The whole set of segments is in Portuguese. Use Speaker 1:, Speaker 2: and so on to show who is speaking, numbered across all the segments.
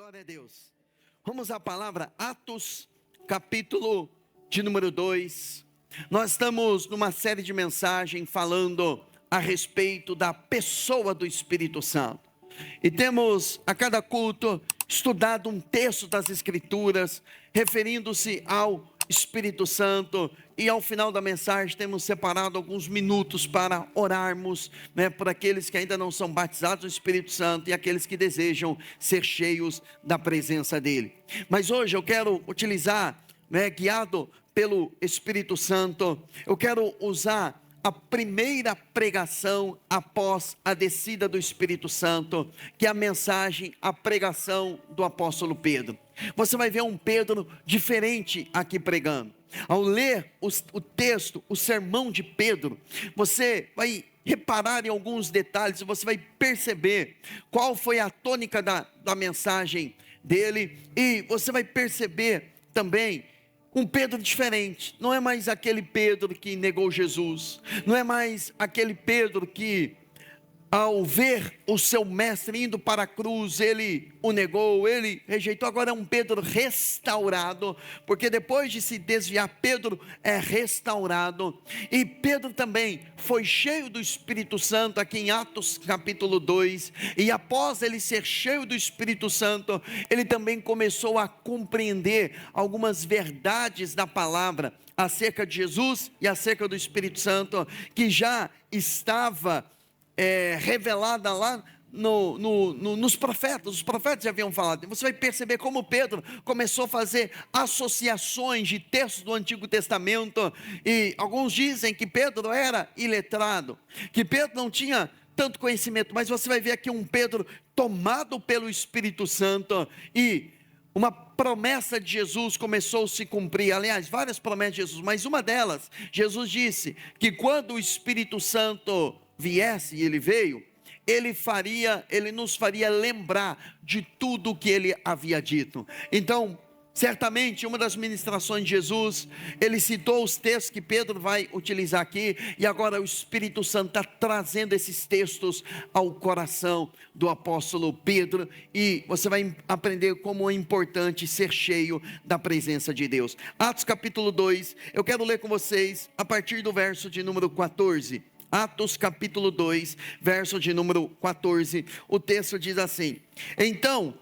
Speaker 1: Glória a Deus. Vamos à palavra Atos, capítulo de número 2. Nós estamos numa série de mensagens falando a respeito da pessoa do Espírito Santo. E temos a cada culto estudado um texto das Escrituras, referindo-se ao Espírito Santo, e ao final da mensagem temos separado alguns minutos para orarmos, por aqueles que ainda não são batizados no Espírito Santo e aqueles que desejam ser cheios da presença dele. Mas hoje eu quero utilizar, guiado pelo Espírito Santo, eu quero usar a primeira pregação após a descida do Espírito Santo, que é a mensagem, a pregação do apóstolo Pedro. Você vai ver um Pedro diferente aqui pregando. Ao ler o texto, o sermão de Pedro, você vai reparar em alguns detalhes, você vai perceber qual foi a tônica da mensagem dele, e você vai perceber também um Pedro diferente. Não é mais aquele Pedro que negou Jesus, não é mais aquele Pedro que, ao ver o seu mestre indo para a cruz, ele o negou, ele rejeitou. Agora é um Pedro restaurado, porque depois de se desviar, Pedro é restaurado. E Pedro também foi cheio do Espírito Santo, aqui em Atos capítulo 2, e após ele ser cheio do Espírito Santo, ele também começou a compreender algumas verdades da palavra, acerca de Jesus e acerca do Espírito Santo, que já estava revelada lá nos profetas. Os profetas já haviam falado. Você vai perceber como Pedro começou a fazer associações de textos do Antigo Testamento, e alguns dizem que Pedro era iletrado, que Pedro não tinha tanto conhecimento, mas você vai ver aqui um Pedro tomado pelo Espírito Santo, e uma promessa de Jesus começou a se cumprir. Aliás, várias promessas de Jesus, mas uma delas, Jesus disse que quando o Espírito Santo viesse, e ele veio, ele nos faria lembrar de tudo que ele havia dito. Então, certamente, uma das ministrações de Jesus, ele citou os textos que Pedro vai utilizar aqui, e agora o Espírito Santo está trazendo esses textos ao coração do apóstolo Pedro, e você vai aprender como é importante ser cheio da presença de Deus. Atos capítulo 2, eu quero ler com vocês a partir do verso de número 14. Atos capítulo 2, verso de número 14, o texto diz assim: Então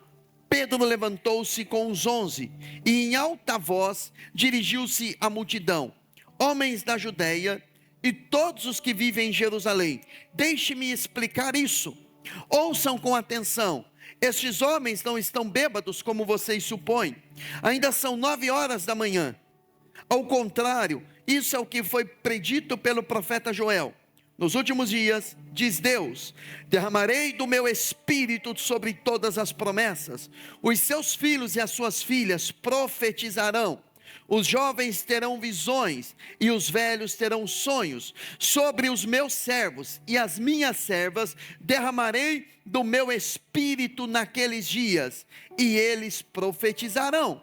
Speaker 1: Pedro levantou-se com os 11, e em alta voz dirigiu-se à multidão: Homens da Judeia e todos os que vivem em Jerusalém, deixe-me explicar isso, ouçam com atenção. Estes homens não estão bêbados como vocês supõem, ainda são 9 horas da manhã. Ao contrário, isso é o que foi predito pelo profeta Joel. Nos últimos dias, diz Deus, derramarei do meu espírito sobre todas as promessas. Os seus filhos e as suas filhas profetizarão. Os jovens terão visões e os velhos terão sonhos. Sobre os meus servos e as minhas servas derramarei do meu espírito naqueles dias, e eles profetizarão.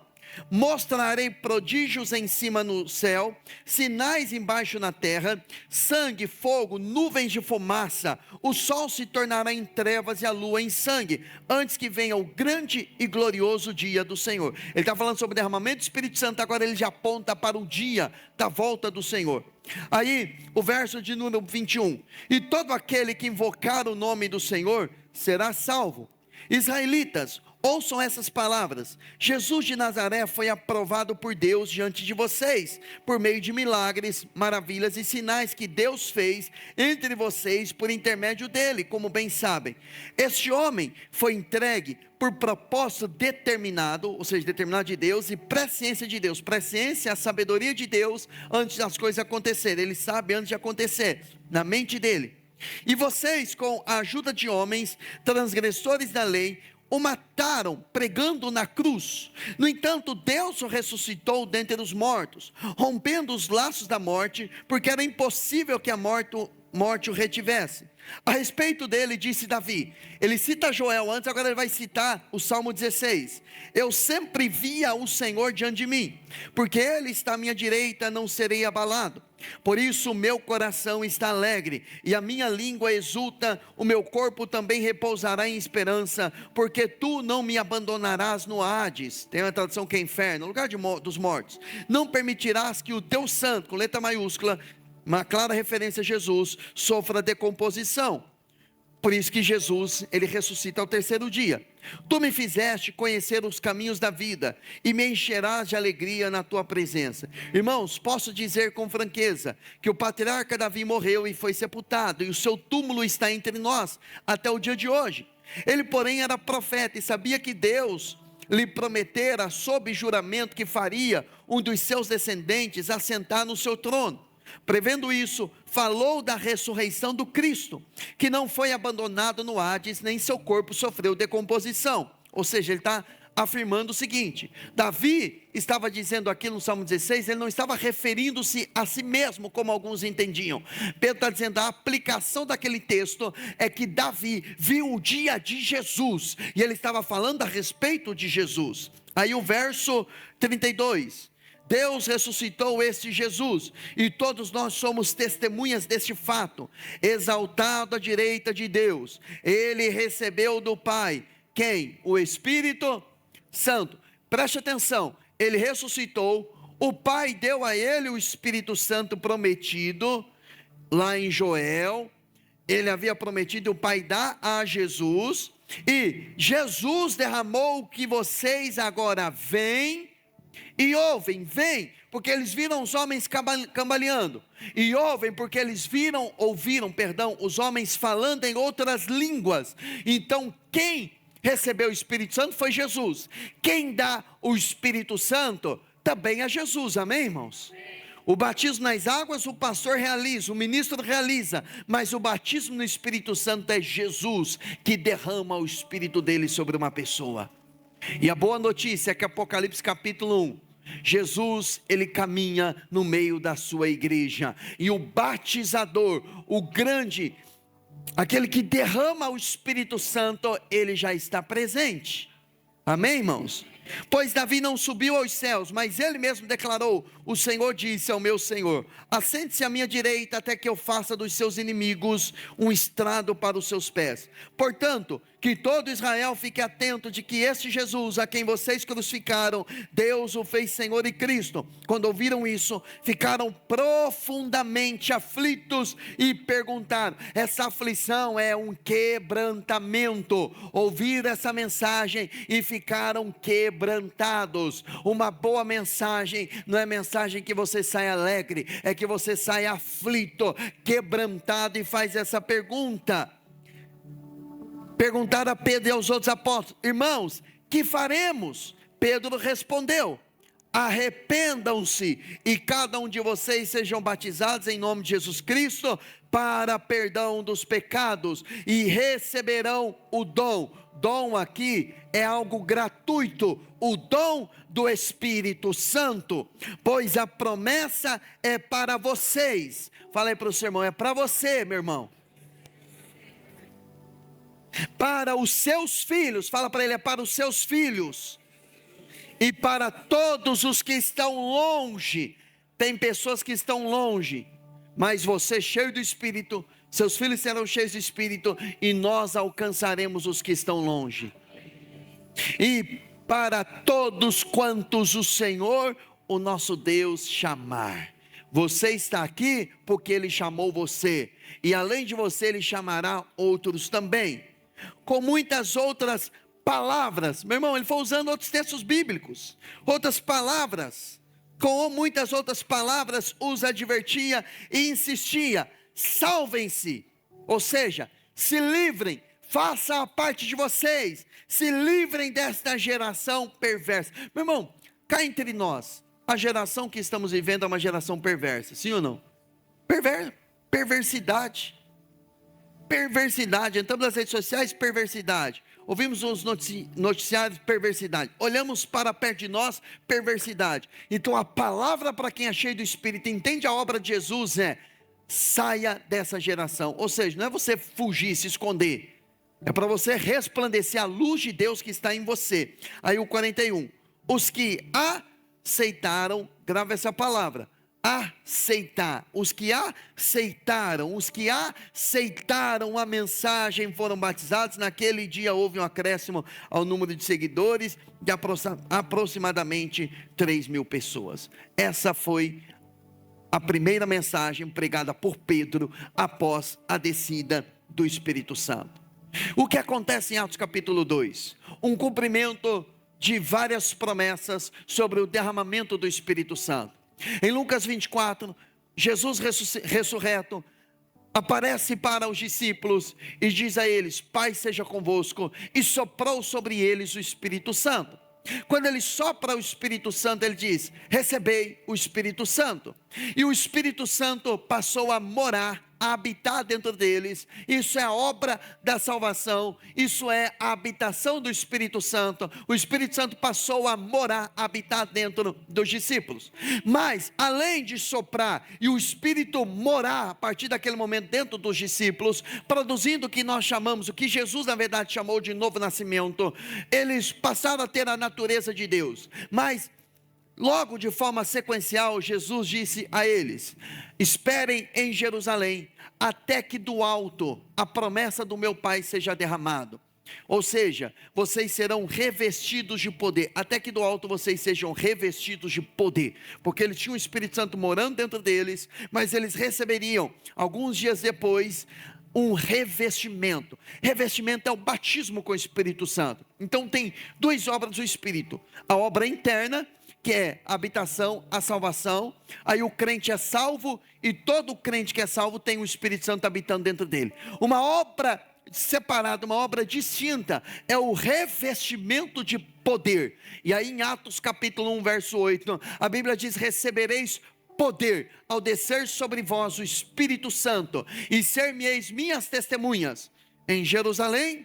Speaker 1: Mostrarei prodígios em cima no céu, sinais embaixo na terra, sangue, fogo, nuvens de fumaça. O sol se tornará em trevas e a lua em sangue, antes que venha o grande e glorioso dia do Senhor. Ele está falando sobre o derramamento do Espírito Santo, agora ele já aponta para o dia da volta do Senhor. Aí, o verso de número 21, e todo aquele que invocar o nome do Senhor será salvo. Israelitas, ouçam essas palavras: Jesus de Nazaré foi aprovado por Deus diante de vocês, por meio de milagres, maravilhas e sinais que Deus fez entre vocês por intermédio dele, como bem sabem. Este homem foi entregue por propósito determinado, ou seja, determinado de Deus, e presciência de Deus. Presciência é a sabedoria de Deus antes das coisas acontecerem. Ele sabe antes de acontecer, na mente dele. E vocês, com a ajuda de homens, transgressores da lei, o mataram pregando na cruz. No entanto, Deus o ressuscitou dentre os mortos, rompendo os laços da morte, porque era impossível que a morte morte o retivesse. A respeito dele, disse Davi, ele cita Joel antes, agora ele vai citar o Salmo 16, eu sempre via o Senhor diante de mim, porque ele está à minha direita, não serei abalado. Por isso o meu coração está alegre, e a minha língua exulta, o meu corpo também repousará em esperança, porque tu não me abandonarás no Hades, tem uma tradução que é inferno, no lugar dos mortos, não permitirás que o teu santo, com letra maiúscula, uma clara referência a Jesus, sofra decomposição. Por isso que Jesus, ele ressuscita ao terceiro dia. Tu me fizeste conhecer os caminhos da vida, e me encherás de alegria na tua presença. Irmãos, posso dizer com franqueza, que o patriarca Davi morreu e foi sepultado, e o seu túmulo está entre nós, até o dia de hoje. Ele porém era profeta, e sabia que Deus lhe prometera, sob juramento, que faria um dos seus descendentes assentar no seu trono. Prevendo isso, falou da ressurreição do Cristo, que não foi abandonado no Hades, nem seu corpo sofreu decomposição. Ou seja, ele está afirmando o seguinte, Davi estava dizendo aqui no Salmo 16, ele não estava referindo-se a si mesmo, como alguns entendiam. Pedro está dizendo, a aplicação daquele texto é que Davi viu o dia de Jesus, e ele estava falando a respeito de Jesus. Aí o verso 32, Deus ressuscitou este Jesus, e todos nós somos testemunhas deste fato. Exaltado à direita de Deus, ele recebeu do Pai, quem? O Espírito Santo. Preste atenção, ele ressuscitou, o Pai deu a ele o Espírito Santo prometido, lá em Joel, ele havia prometido, o Pai dá a Jesus, e Jesus derramou o que vocês agora veem, e ouvem, vêm, porque eles viram os homens cambaleando, e ouvem porque eles ouviram, os homens falando em outras línguas. Então quem recebeu o Espírito Santo foi Jesus, quem dá o Espírito Santo também é Jesus, amém, irmãos? O batismo nas águas o pastor realiza, o ministro realiza, mas o batismo no Espírito Santo é Jesus que derrama o Espírito dele sobre uma pessoa. E a boa notícia é que Apocalipse capítulo 1, Jesus, ele caminha no meio da sua igreja, e o batizador, o grande, aquele que derrama o Espírito Santo, ele já está presente, amém, irmãos? Pois Davi não subiu aos céus, mas ele mesmo declarou, o Senhor disse ao meu Senhor, assente-se à minha direita, até que eu faça dos seus inimigos um estrado para os seus pés. Portanto, que todo Israel fique atento de que este Jesus, a quem vocês crucificaram, Deus o fez Senhor e Cristo. Quando ouviram isso, ficaram profundamente aflitos e perguntaram, essa aflição é um quebrantamento, ouviram essa mensagem e ficaram quebrantados. Uma boa mensagem não é mensagem que você sai alegre, é que você sai aflito, quebrantado, e faz essa pergunta. Perguntaram a Pedro e aos outros apóstolos, irmãos, que faremos? Pedro respondeu, arrependam-se e cada um de vocês sejam batizados em nome de Jesus Cristo para perdão dos pecados, e receberão o dom. Dom aqui é algo gratuito, o dom do Espírito Santo, pois a promessa é para vocês. Falei para o seu irmão, é para você, meu irmão. Para os seus filhos, fala para ele, é para os seus filhos, e para todos os que estão longe. Tem pessoas que estão longe, mas você cheio do Espírito, seus filhos serão cheios do Espírito, e nós alcançaremos os que estão longe. E para todos quantos o Senhor, o nosso Deus, chamar. Você está aqui porque Ele chamou você, e além de você Ele chamará outros também, com muitas outras palavras. Meu irmão, ele foi usando outros textos bíblicos, outras palavras, com muitas outras palavras os advertia e insistia, salvem-se, ou seja, se livrem, faça a parte de vocês, se livrem desta geração perversa. Meu irmão, cá entre nós, a geração que estamos vivendo é uma geração perversa, sim ou não? Perversidade, entramos nas redes sociais, perversidade, ouvimos os noticiários, perversidade, olhamos para perto de nós, perversidade. Então a palavra para quem é cheio do Espírito, entende a obra de Jesus, é saia dessa geração. Ou seja, não é você fugir, se esconder, é para você resplandecer a luz de Deus que está em você. Aí o 41, os que aceitaram, grava essa palavra, aceitar, os que aceitaram a mensagem foram batizados. Naquele dia houve um acréscimo ao número de seguidores de aproximadamente 3.000 pessoas. Essa foi a primeira mensagem pregada por Pedro após a descida do Espírito Santo. O que acontece em Atos capítulo 2? Um cumprimento de várias promessas sobre o derramamento do Espírito Santo. Em Lucas 24, Jesus ressurreto aparece para os discípulos e diz a eles: Pai seja convosco, e soprou sobre eles o Espírito Santo. Quando ele sopra o Espírito Santo, ele diz: recebei o Espírito Santo. E o Espírito Santo passou a morar, a habitar dentro deles. Isso é a obra da salvação, isso é a habitação do Espírito Santo. O Espírito Santo passou a morar, a habitar dentro dos discípulos. Mas, além de soprar e o Espírito morar a partir daquele momento dentro dos discípulos, produzindo o que nós chamamos, o que Jesus na verdade chamou de novo nascimento, eles passaram a ter a natureza de Deus. Mas logo de forma sequencial, Jesus disse a eles: esperem em Jerusalém, até que do alto a promessa do meu Pai seja derramado. Ou seja, vocês serão revestidos de poder, até que do alto vocês sejam revestidos de poder, porque eles tinham o Espírito Santo morando dentro deles, mas eles receberiam, alguns dias depois, um revestimento. Revestimento é o batismo com o Espírito Santo. Então tem duas obras do Espírito: a obra interna, que é a habitação, a salvação. Aí o crente é salvo, e todo crente que é salvo tem o Espírito Santo habitando dentro dele. Uma obra separada, uma obra distinta, é o revestimento de poder. E aí em Atos capítulo 1, verso 8, a Bíblia diz: recebereis poder ao descer sobre vós o Espírito Santo, e ser-me-eis minhas testemunhas em Jerusalém,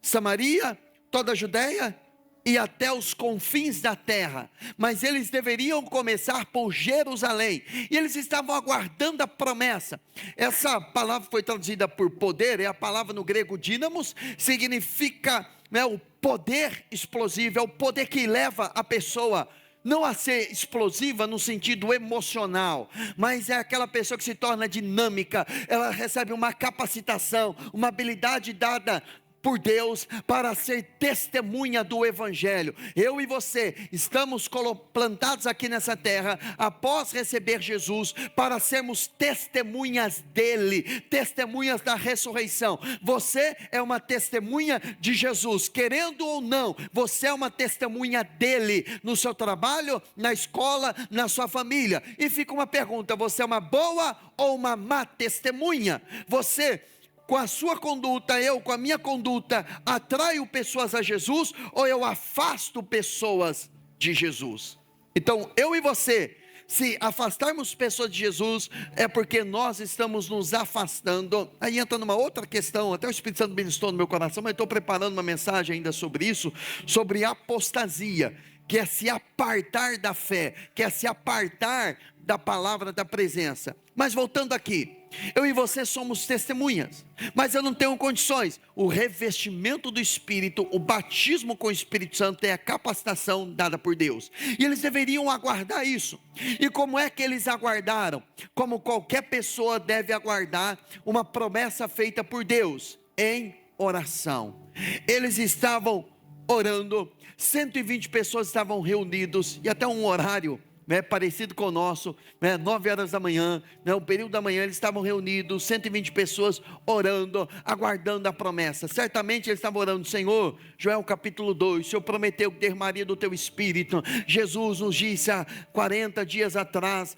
Speaker 1: Samaria, toda a Judéia e até os confins da terra. Mas eles deveriam começar por Jerusalém, e eles estavam aguardando a promessa. Essa palavra foi traduzida por poder, é a palavra no grego dínamos, significa, o poder explosivo, é o poder que leva a pessoa não a ser explosiva no sentido emocional, mas é aquela pessoa que se torna dinâmica. Ela recebe uma capacitação, uma habilidade dada por Deus para ser testemunha do Evangelho. Eu e você estamos plantados aqui nessa terra após receber Jesus para sermos testemunhas dele, testemunhas da ressurreição. Você é uma testemunha de Jesus, querendo ou não, você é uma testemunha dele no seu trabalho, na escola, na sua família. E fica uma pergunta: você é uma boa ou uma má testemunha? Você, com a sua conduta, eu com a minha conduta, atraio pessoas a Jesus, ou eu afasto pessoas de Jesus? Então, eu e você, se afastarmos pessoas de Jesus, é porque nós estamos nos afastando. Aí entra numa outra questão, até o Espírito Santo ministrou no meu coração, mas estou preparando uma mensagem ainda sobre isso, sobre apostasia, que é se apartar da fé, que é se apartar da palavra, da presença. Mas voltando aqui, eu e você somos testemunhas, mas eu não tenho condições. O revestimento do Espírito, o batismo com o Espírito Santo é a capacitação dada por Deus, e eles deveriam aguardar isso. E como é que eles aguardaram? Como qualquer pessoa deve aguardar uma promessa feita por Deus: em oração. Eles estavam orando, 120 pessoas estavam reunidos, e até um horário parecido com o nosso, 9 horas da manhã, o período da manhã, eles estavam reunidos, 120 pessoas orando, aguardando a promessa. Certamente eles estavam orando: Senhor, Joel capítulo 2, o Senhor prometeu que derramaria do teu Espírito. Jesus nos disse há 40 dias atrás,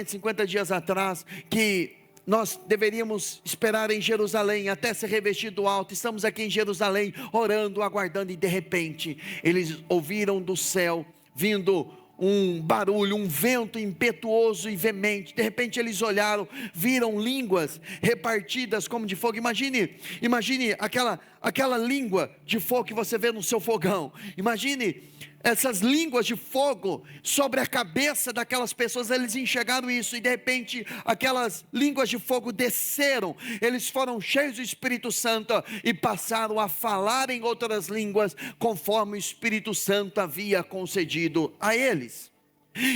Speaker 1: 50 dias atrás, que nós deveríamos esperar em Jerusalém até ser revestido do alto. Estamos aqui em Jerusalém, orando, aguardando, e de repente, eles ouviram do céu, vindo um barulho, um vento impetuoso e veemente. De repente eles olharam, viram línguas repartidas como de fogo. Imagine aquela língua de fogo que você vê no seu fogão. Imagine essas línguas de fogo sobre a cabeça daquelas pessoas. Eles enxergaram isso e de repente aquelas línguas de fogo desceram. Eles foram cheios do Espírito Santo e passaram a falar em outras línguas, conforme o Espírito Santo havia concedido a eles.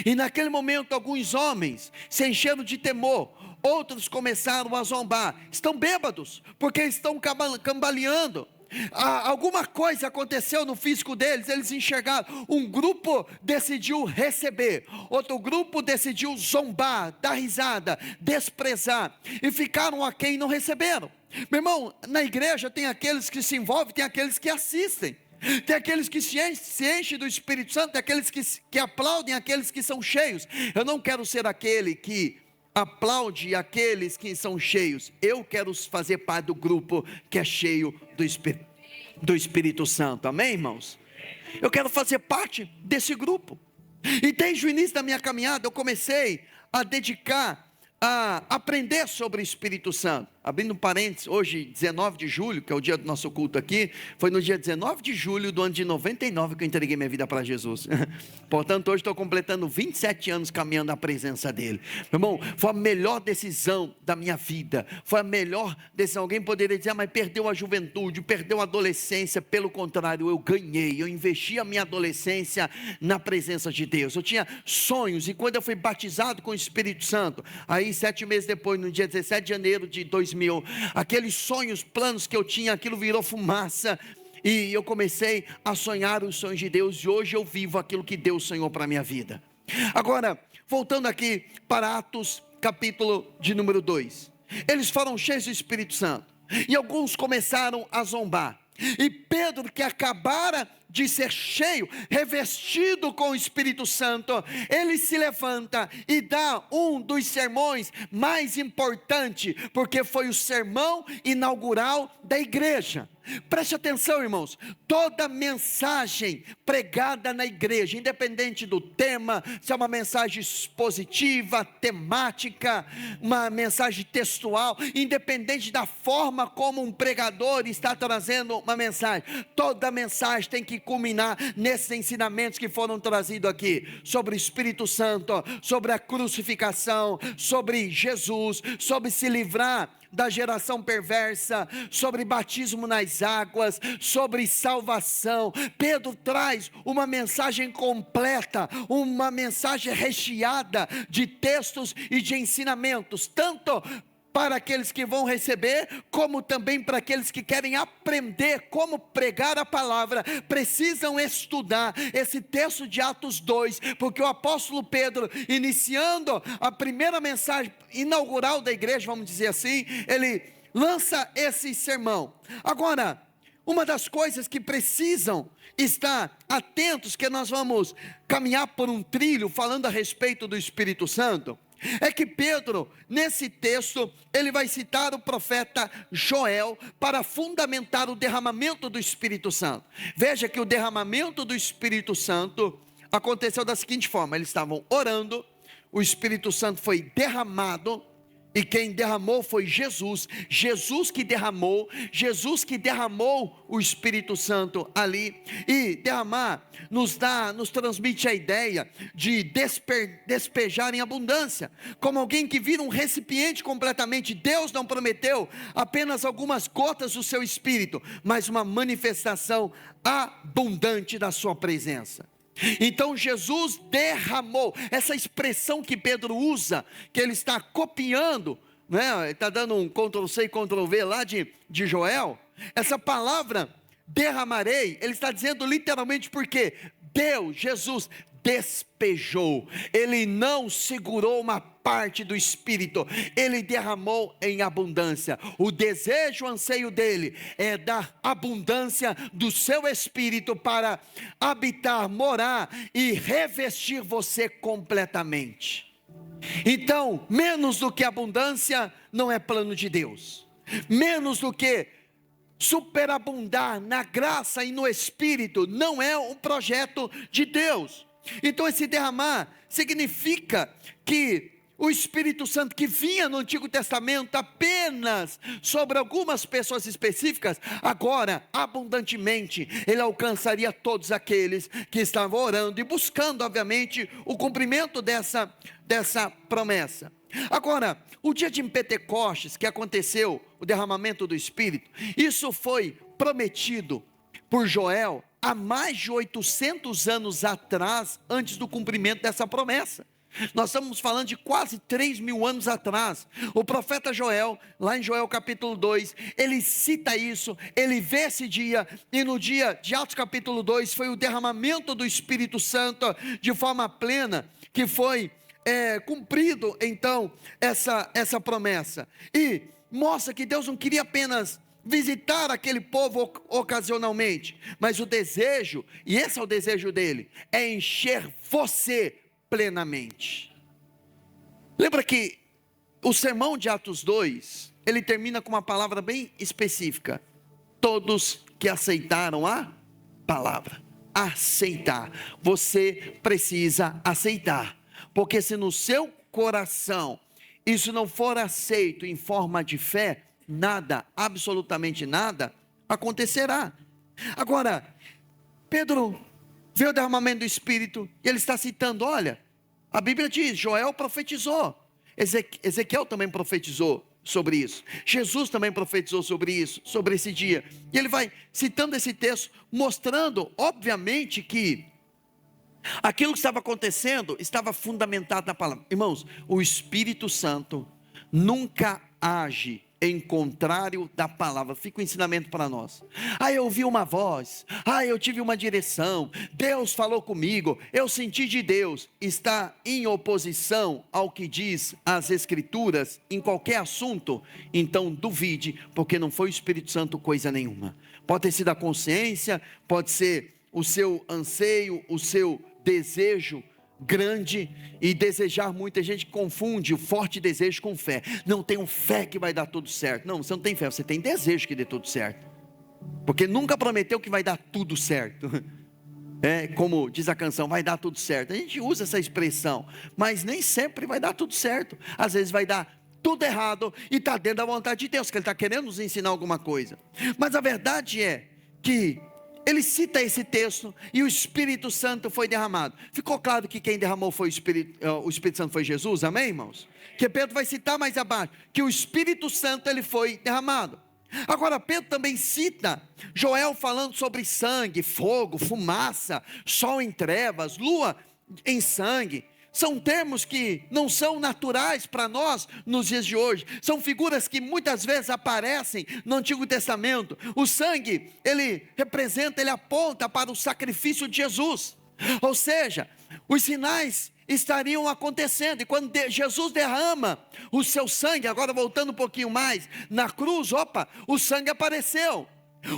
Speaker 1: E naquele momento alguns homens se encheram de temor, outros começaram a zombar. Estão bêbados, porque estão cambaleando. Alguma coisa aconteceu no físico deles, eles enxergaram. Um grupo decidiu receber, outro grupo decidiu zombar, dar risada, desprezar, e ficaram a quem não receberam. Meu irmão, na igreja tem aqueles que se envolvem, tem aqueles que assistem, tem aqueles que se enchem do Espírito Santo, tem aqueles que aplaudem, aqueles que são cheios. Eu não quero ser aquele que aplaude aqueles que são cheios. Eu quero fazer parte do grupo que é cheio do Espírito Santo, amém, irmãos? Eu quero fazer parte desse grupo. E desde o início da minha caminhada eu comecei a dedicar a aprender sobre o Espírito Santo. Abrindo parênteses, hoje 19 de julho, que é o dia do nosso culto aqui, foi no dia 19 de julho do ano de 99 que eu entreguei minha vida para Jesus. Portanto, hoje estou completando 27 anos caminhando na presença dele. Meu irmão, foi a melhor decisão da minha vida, foi a melhor decisão. Alguém poderia dizer, mas perdeu a juventude, perdeu a adolescência. Pelo contrário, eu ganhei, eu investi a minha adolescência na presença de Deus. Eu tinha sonhos, e quando eu fui batizado com o Espírito Santo, aí 7 meses depois, no dia 17 de janeiro de 2000, aqueles sonhos, planos que eu tinha, aquilo virou fumaça, e eu comecei a sonhar os sonhos de Deus, e hoje eu vivo aquilo que Deus sonhou para a minha vida. Agora, voltando aqui para Atos, capítulo de número 2, eles foram cheios do Espírito Santo, e alguns começaram a zombar, e Pedro, que acabara de ser cheio, revestido com o Espírito Santo, ele se levanta e dá um dos sermões mais importantes, porque foi o sermão inaugural da igreja. Preste atenção, irmãos, toda mensagem pregada na igreja, independente do tema, se é uma mensagem expositiva, temática, uma mensagem textual, independente da forma como um pregador está trazendo uma mensagem, toda mensagem tem que culminar nesses ensinamentos que foram trazidos aqui, sobre o Espírito Santo, sobre a crucificação, sobre Jesus, sobre se livrar da geração perversa, sobre batismo nas águas, sobre salvação. Pedro traz uma mensagem completa, uma mensagem recheada de textos e de ensinamentos, tanto para aqueles que vão receber, como também para aqueles que querem aprender como pregar a palavra. Precisam estudar esse texto de Atos 2, porque o apóstolo Pedro, iniciando a primeira mensagem inaugural da igreja, vamos dizer assim, ele lança esse sermão. Agora, uma das coisas que precisam estar atentos, que nós vamos caminhar por um trilho falando a respeito do Espírito Santo, é que Pedro, nesse texto, ele vai citar o profeta Joel para fundamentar o derramamento do Espírito Santo. Veja que o derramamento do Espírito Santo aconteceu da seguinte forma: eles estavam orando, o Espírito Santo foi derramado, e quem derramou foi Jesus. Jesus que derramou o Espírito Santo ali. E derramar nos transmite a ideia de despejar em abundância, como alguém que vira um recipiente completamente. Deus não prometeu apenas algumas gotas do seu Espírito, mas uma manifestação abundante da sua presença. Então Jesus derramou, essa expressão que Pedro usa, que ele está copiando, né? Ele está dando um Ctrl+C e Ctrl+V lá de Joel. Essa palavra derramarei, ele está dizendo literalmente, porque Deus, Jesus despejou, ele não segurou uma parte do Espírito, ele derramou em abundância. O desejo, o anseio dele é dar abundância do seu Espírito para habitar, morar e revestir você completamente. Então, menos do que abundância não é plano de Deus, menos do que superabundar na graça e no Espírito não é um projeto de Deus. Então esse derramar significa que o Espírito Santo que vinha no Antigo Testamento apenas sobre algumas pessoas específicas, agora, abundantemente, ele alcançaria todos aqueles que estavam orando e buscando, obviamente, o cumprimento dessa promessa. Agora, o dia de Pentecostes, que aconteceu o derramamento do Espírito, isso foi prometido por Joel há mais de 800 anos atrás, antes do cumprimento dessa promessa. Nós estamos falando de quase 3.000 anos atrás. O profeta Joel, lá em Joel capítulo 2, ele cita isso, ele vê esse dia, e no dia de Atos capítulo 2, foi o derramamento do Espírito Santo de forma plena, que foi cumprido então essa promessa, e mostra que Deus não queria apenas visitar aquele povo ocasionalmente, mas o desejo, e esse é o desejo dele, é encher você plenamente. Lembra que o sermão de Atos 2, ele termina com uma palavra bem específica: todos que aceitaram a palavra. Aceitar, você precisa aceitar, porque se no seu coração isso não for aceito em forma de fé, nada, absolutamente nada, acontecerá. Agora, Pedro vê o derramamento do Espírito, e ele está citando, olha, a Bíblia diz, Joel profetizou, Ezequiel também profetizou sobre isso, Jesus também profetizou sobre isso, sobre esse dia, e ele vai citando esse texto, mostrando, obviamente, que aquilo que estava acontecendo estava fundamentado na palavra. Irmãos, o Espírito Santo nunca age em contrário da palavra. Fica o ensinamento para nós. Eu ouvi uma voz, eu tive uma direção, Deus falou comigo, eu senti de Deus. Está em oposição ao que diz as Escrituras em qualquer assunto, então duvide, porque não foi o Espírito Santo coisa nenhuma. Pode ter sido a consciência, pode ser o seu anseio, o seu desejo grande, e desejar muito. A gente confunde o forte desejo com fé. Não tenho fé que vai dar tudo certo. Não, você não tem fé, você tem desejo que dê tudo certo, porque nunca prometeu que vai dar tudo certo. Como diz a canção, vai dar tudo certo. A gente usa essa expressão, mas nem sempre vai dar tudo certo. Às vezes vai dar tudo errado, e está dentro da vontade de Deus, que Ele está querendo nos ensinar alguma coisa. Mas a verdade é que ele cita esse texto, e o Espírito Santo foi derramado. Ficou claro que quem derramou foi o Espírito Santo foi Jesus, amém, irmãos? Que Pedro vai citar mais abaixo, que o Espírito Santo ele foi derramado. Agora Pedro também cita Joel falando sobre sangue, fogo, fumaça, sol em trevas, lua em sangue. São termos que não são naturais para nós nos dias de hoje. São figuras que muitas vezes aparecem no Antigo Testamento. O sangue, ele representa, ele aponta para o sacrifício de Jesus. Ou seja, os sinais estariam acontecendo. E quando Jesus derrama o seu sangue, agora voltando um pouquinho mais, na cruz, o sangue apareceu.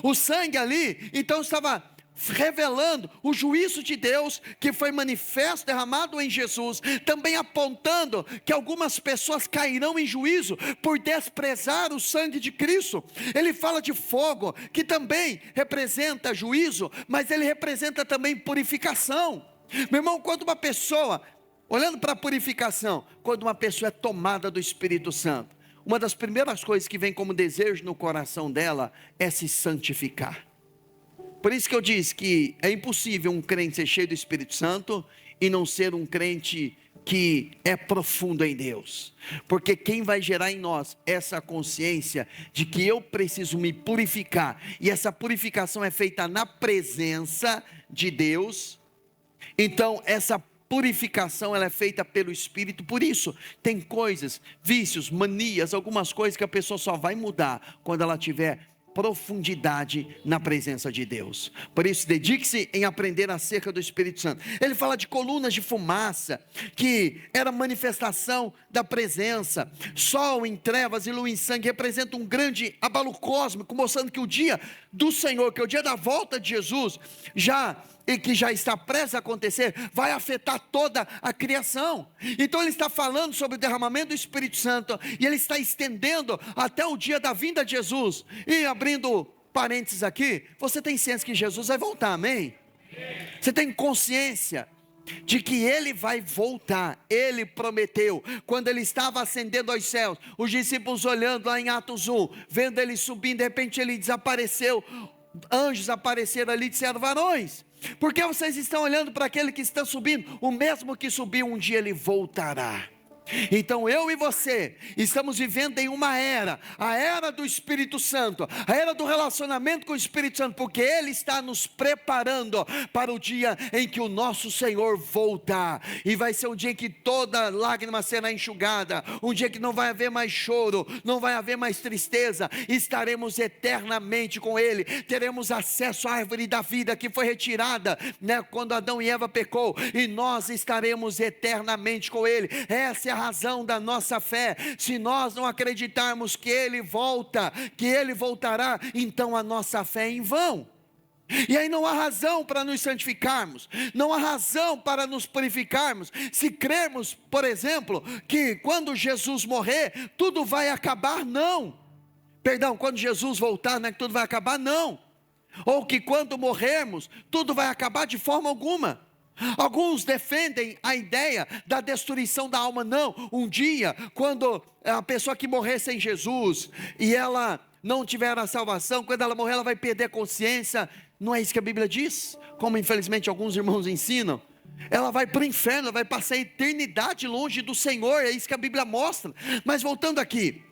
Speaker 1: O sangue ali, então estava revelando o juízo de Deus que foi manifesto, derramado em Jesus, também apontando que algumas pessoas cairão em juízo por desprezar o sangue de Cristo. Ele fala de fogo, que também representa juízo, mas ele representa também purificação. Meu irmão, quando uma pessoa, olhando para a purificação, quando uma pessoa é tomada do Espírito Santo, uma das primeiras coisas que vem como desejo no coração dela é se santificar. Por isso que eu disse que é impossível um crente ser cheio do Espírito Santo e não ser um crente que é profundo em Deus. Porque quem vai gerar em nós essa consciência de que eu preciso me purificar, e essa purificação é feita na presença de Deus, então essa purificação ela é feita pelo Espírito. Por isso tem coisas, vícios, manias, algumas coisas que a pessoa só vai mudar quando ela tiver profundidade na presença de Deus. Por isso, dedique-se em aprender acerca do Espírito Santo. Ele fala de colunas de fumaça, que era manifestação da presença. Sol em trevas e lua em sangue representa um grande abalo cósmico, mostrando que o dia do Senhor, que é o dia da volta de Jesus, que já está prestes a acontecer, vai afetar toda a criação. Então ele está falando sobre o derramamento do Espírito Santo, e ele está estendendo até o dia da vinda de Jesus. E abrindo parênteses aqui, você tem ciência que Jesus vai voltar, amém? Você tem consciência de que ele vai voltar. Ele prometeu, quando ele estava ascendendo aos céus, os discípulos olhando lá em Atos 1, vendo ele subindo, de repente ele desapareceu, anjos apareceram ali e disseram: varões, por que vocês estão olhando para aquele que está subindo? O mesmo que subiu, um dia ele voltará. Então eu e você estamos vivendo em uma era, a era do Espírito Santo, a era do relacionamento com o Espírito Santo, porque Ele está nos preparando para o dia em que o nosso Senhor voltar, e vai ser um dia em que toda lágrima será enxugada, um dia que não vai haver mais choro, não vai haver mais tristeza, estaremos eternamente com Ele, teremos acesso à árvore da vida que foi retirada, quando Adão e Eva pecou, e nós estaremos eternamente com Ele. Essa é a razão da nossa fé. Se nós não acreditarmos que Ele volta, que Ele voltará, então a nossa fé é em vão. E aí não há razão para nos santificarmos, não há razão para nos purificarmos, se crermos, por exemplo, que quando Jesus morrer, tudo vai acabar. Não, perdão, quando Jesus voltar, não é que tudo vai acabar, não, ou que quando morrermos, tudo vai acabar, de forma alguma. Alguns defendem a ideia da destruição da alma. Não, um dia, quando a pessoa que morrer sem Jesus, e ela não tiver a salvação, quando ela morrer ela vai perder a consciência. Não é isso que a Bíblia diz, como infelizmente alguns irmãos ensinam. Ela vai para o inferno, ela vai passar a eternidade longe do Senhor, é isso que a Bíblia mostra. Mas voltando aqui,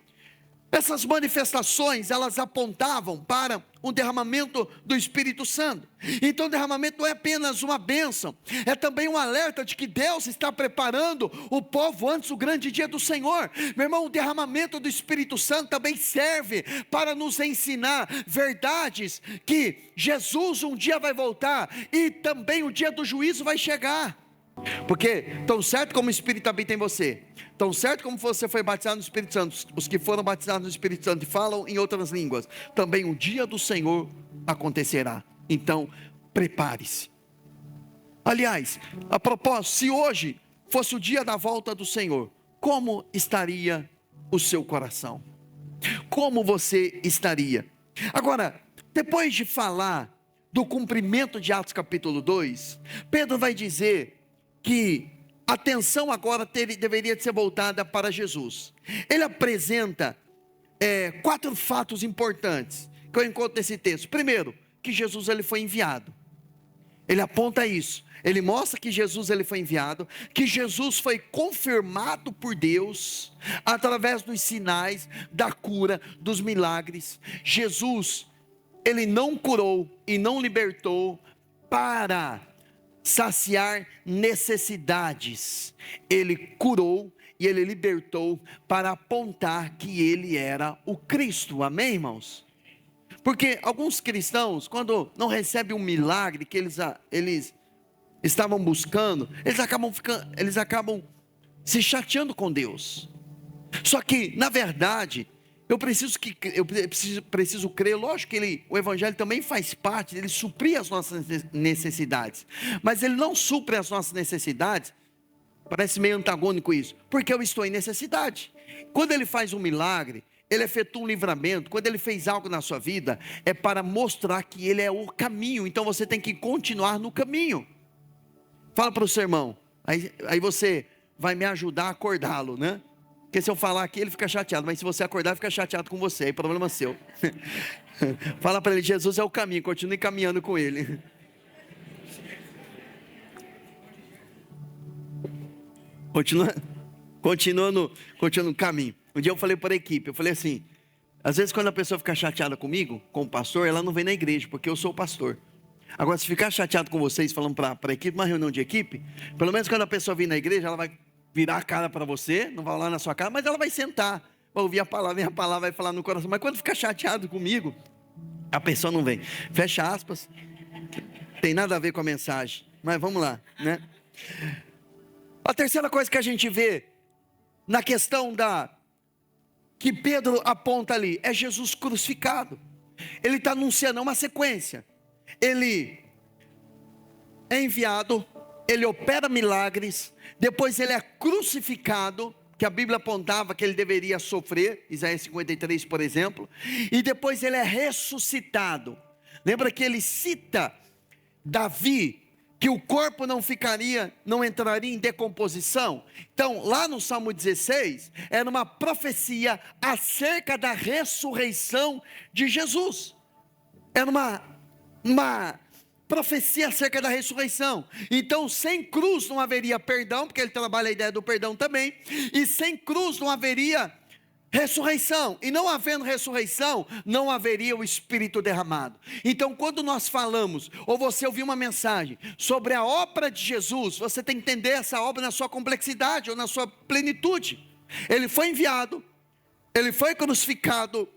Speaker 1: essas manifestações, elas apontavam para um derramamento do Espírito Santo. Então o derramamento não é apenas uma bênção, é também um alerta de que Deus está preparando o povo antes do grande dia do Senhor. Meu irmão, o derramamento do Espírito Santo também serve para nos ensinar verdades, que Jesus um dia vai voltar, e também o dia do juízo vai chegar. Porque tão certo como o Espírito habita em você, tão certo como você foi batizado no Espírito Santo, os que foram batizados no Espírito Santo e falam em outras línguas, também o dia do Senhor acontecerá. Então prepare-se. Aliás, a propósito, se hoje fosse o dia da volta do Senhor, como estaria o seu coração? Como você estaria? Agora, depois de falar do cumprimento de Atos capítulo 2, Pedro vai dizer que a atenção agora deveria ser voltada para Jesus. Ele apresenta 4 fatos importantes que eu encontro nesse texto. Primeiro, que Jesus ele foi enviado. Ele aponta isso. Ele mostra que Jesus ele foi enviado, que Jesus foi confirmado por Deus através dos sinais, da cura, dos milagres. Jesus, ele não curou e não libertou para saciar necessidades. Ele curou e ele libertou para apontar que ele era o Cristo. Amém, irmãos? Porque alguns cristãos, quando não recebem um milagre que eles estavam buscando, eles acabam se chateando com Deus. Só que na verdade eu preciso crer. Lógico que o Evangelho também faz parte, ele suprir as nossas necessidades, mas ele não supre as nossas necessidades, parece meio antagônico isso, porque eu estou em necessidade. Quando ele faz um milagre, ele efetua um livramento, quando ele fez algo na sua vida, é para mostrar que ele é o caminho, então você tem que continuar no caminho. Fala para o seu irmão, aí você vai me ajudar a acordá-lo, né? Porque se eu falar aqui, ele fica chateado, mas se você acordar, fica chateado com você, aí problema seu. Fala para ele, Jesus é o caminho, continue caminhando com ele. Continua no caminho. Um dia eu falei para a equipe, eu falei assim, às vezes quando a pessoa fica chateada comigo, com o pastor, ela não vem na igreja, porque eu sou o pastor. Agora, se ficar chateado com vocês, falando para a equipe, uma reunião de equipe, pelo menos quando a pessoa vir na igreja, ela vai virar a cara para você, não vai lá na sua cara, mas ela vai sentar, vai ouvir a palavra, e a palavra vai falar no coração. Mas quando fica chateado comigo, a pessoa não vem. Fecha aspas, tem nada a ver com a mensagem, mas vamos lá, né? A terceira coisa que a gente vê na questão que Pedro aponta ali, é Jesus crucificado. Ele está anunciando uma sequência. Ele é enviado, ele opera milagres, depois ele é crucificado, que a Bíblia apontava que ele deveria sofrer, Isaías 53, por exemplo, e depois ele é ressuscitado. Lembra que ele cita Davi que o corpo não entraria em decomposição. Então, lá no Salmo 16, era uma profecia acerca da ressurreição de Jesus. Era uma profecia acerca da ressurreição. Então, sem cruz não haveria perdão, porque ele trabalha a ideia do perdão também, e sem cruz não haveria ressurreição, e não havendo ressurreição, não haveria o Espírito derramado. Então, quando nós falamos, ou você ouviu uma mensagem sobre a obra de Jesus, você tem que entender essa obra na sua complexidade, ou na sua plenitude. Ele foi enviado, ele foi crucificado,